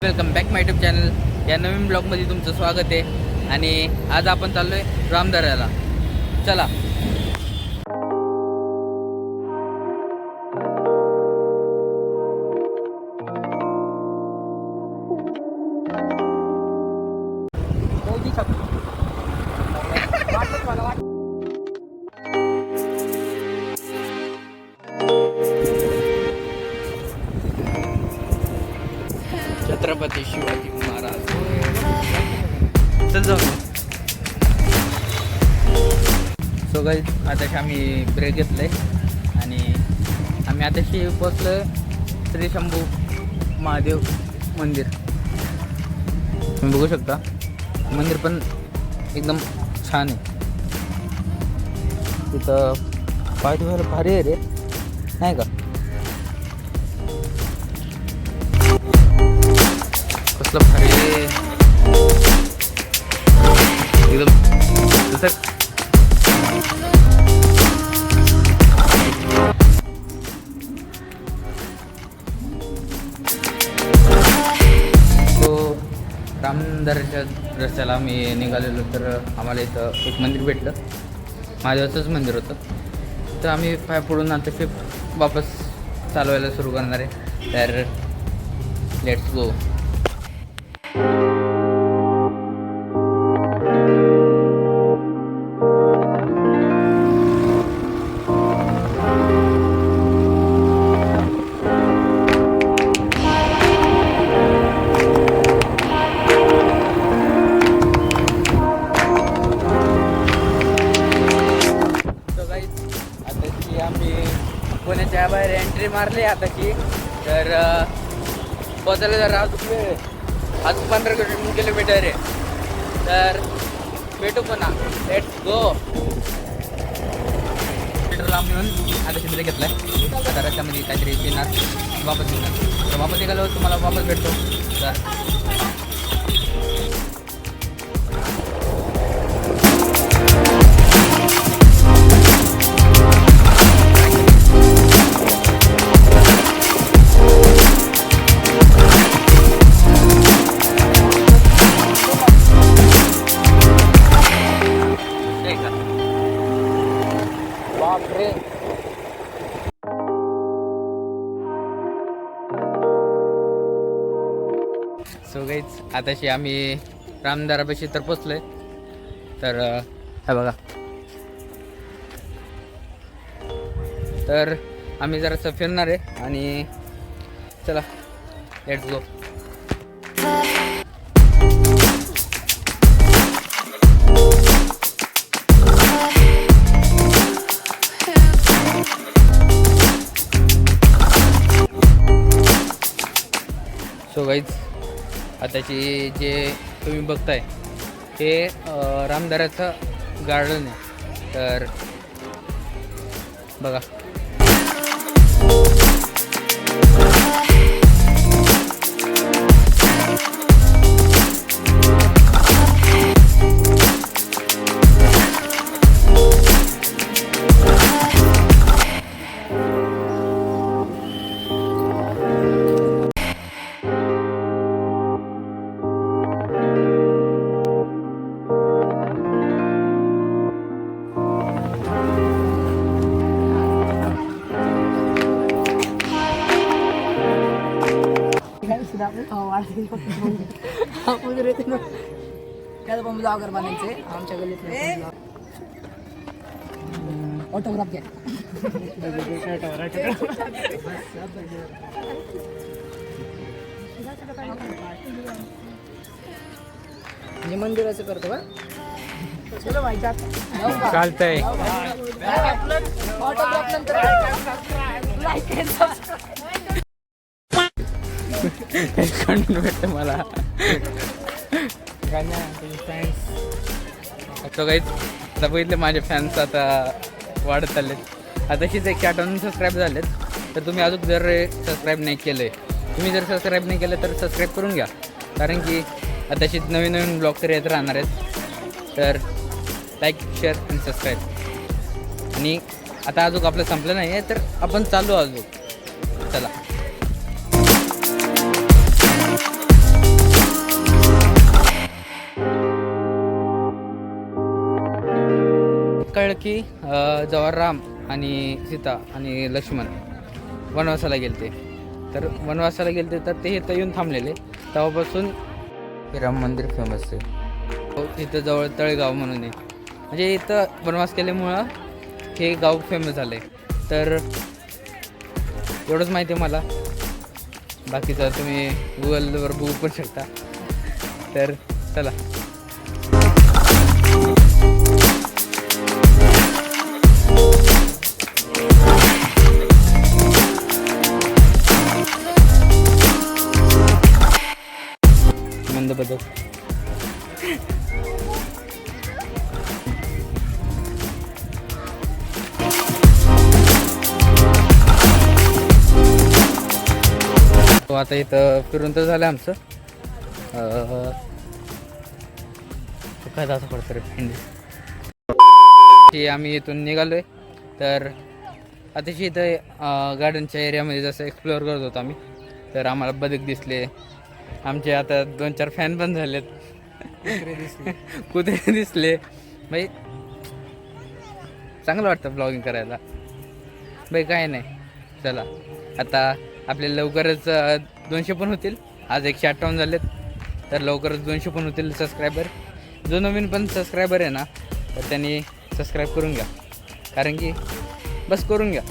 Welcome back माय YouTube channel. या नवीन ब्लॉगमध्ये तुमचं स्वागत आहे. आणि आज आपण चाललो आहे रामदऱ्याला. चला. छत्रपती शिवाजी महाराज. चल जाऊ. सो गाईज आताशी आम्ही ब्रेक घेतलं आहे आणि आम्ही आताशी पोचलो श्री शंभू महादेव मंदिर. तुम्ही बघू शकता मंदिर पण एकदम छान आहे. तिथं पाय धुवायला भारी आहे रे, नाही का? कसलं भारी एकदम. जसं रामदऱ्याच्या रस्त्याला आम्ही निघालेलो तर आम्हाला इथं एक मंदिर भेटलं. महादेवाचंच मंदिर होतं. तर आम्ही पाय पडून आता शिफ्ट वापस चालवायला सुरू करणार आहे. तर लेट्स गो. पुण्याच्या बाहेर एंट्री मारली आताची. तर पोचायला जर आज 15 किलोमीटर आहे. तर भेटू पुन्हा. Let's go. मीटर लांब म्हणून आता शिंदे घेतला आहे. आता रस्त्यामध्ये काहीतरी येणार वापस येणार. तर वापस निघाल्यावर तुम्हाला वापस भेटतो. तर सो गाईज आताशी आम्ही रामदऱ्यापाशी तर पोचलोय. तर हे बघा. तर आम्ही जरासं फिरणार आहे आणि चला लेट्स गो. सो गाईज आताची जे तुम्ही बघताय ते रामदऱ्याचं गार्डन आहे. तर बघा. ब्लॉगर बनायचे आमच्या गल्लीत. ऑटोग्राफ घ्या. हे मंदिराचं करतो का? चलो भाई चालतंय. ऑटोग्राफ नंतर भेटतं मला. तो काहीच आता बघितले माझे फॅन्स आता वाढत चाललेत. आताशीच 158 सबस्क्राईब झालेत. तर तुम्ही अजून जर सबस्क्राईब नाही केलं आहे, तुम्ही जर सबस्क्राईब नाही केलं तर सबस्क्राईब करून घ्या. कारण की आताशीच नवीन नवीन ब्लॉग तर येत राहणार आहेत. तर लाईक शेअर आणि सबस्क्राईब. आणि आता अजून आपलं संपलं नाही आहे तर आपण चालू अजून. चला. कळलं की जेव्हा राम आणि सीता आणि लक्ष्मण वनवासाला गेलते, तर वनवासाला गेलते तर ते इथं येऊन थांबलेले. तेव्हापासून हे राम मंदिर फेमस आहे. इथं जवळ तळेगाव म्हणून आहे, म्हणजे इथं वनवास केल्यामुळं हे गाव फेमस झालं आहे. तर एवढंच माहिती आहे मला, बाकीचं तुम्ही गुगलवर बघू पण शकता. तर चला. मंद बदल तो आता इथं फिरून तर झालं आमचं. काय जायचं पडतं रे भेंडी की आम्ही इथून निघालोय. तर अतिशय इथं गार्डनच्या एरियामध्ये जसं एक्सप्लोअर करत होतो आम्ही, तर आम्हाला बदक दिसले. आमचे आता 2-4 फॅन पण झालेत. कुत्रे दिसले. भाई चांगलं वाटतं ब्लॉगिंग करायला. भाई काय नाही, चला आता आपले लवकरच 200 पण होतील. आज 158 झालेत, तर लवकरच 200 पण होतील सबस्क्रायबर. जो नवीन पण सबस्क्रायबर आहे ना, तर त्यांनी सबस्क्राईब करून घ्या, कारण की बस करून घ्या.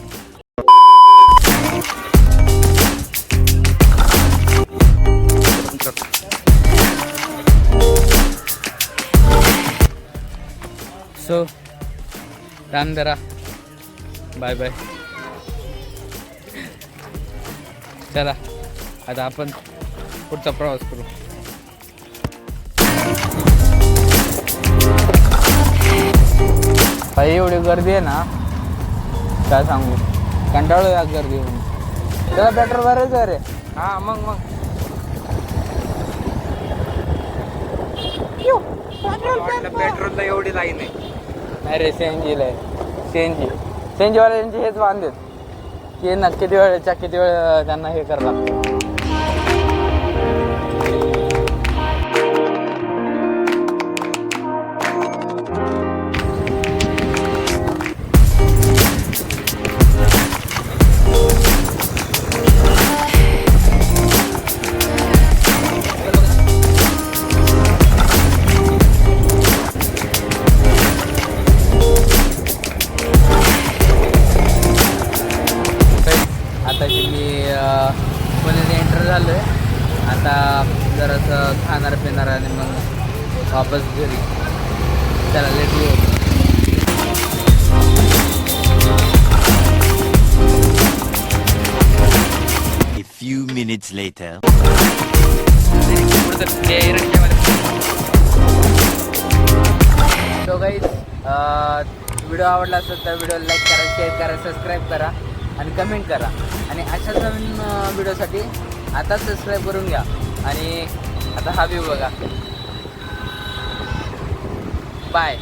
सो राम दरा, बाय बाय. चला आता आपण पुढचा प्रवास करू. भाई एवढी गर्दी आहे ना, काय सांगू, कंटाळलो या गर्दी होऊन. त्याला पेट्रोल भरायचं आहे रे. हा मग पेट्रोलला एवढी लाईन आहे. नाही रे, सीएनजीला आहे. सीएनजीवाल्यांचे हेच बांधेत की ना किती वेळ त्यांना हे करावं लागतं. आता मी पुण्याने एंटर झालो आहे. आता जरासं खाणार पिणार आणि मग वापस घरी. चला let go. A few minutes later. So guys, video आवडला असेल तर व्हिडिओ लाईक करा, शेअर करा, सबस्क्राईब करा आणि कमेंट करा. आणि अशाच नवीन व्हिडिओसाठी आताच सबस्क्राईब करून घ्या. आणि आता हा व्ह्यू बघा. बाय.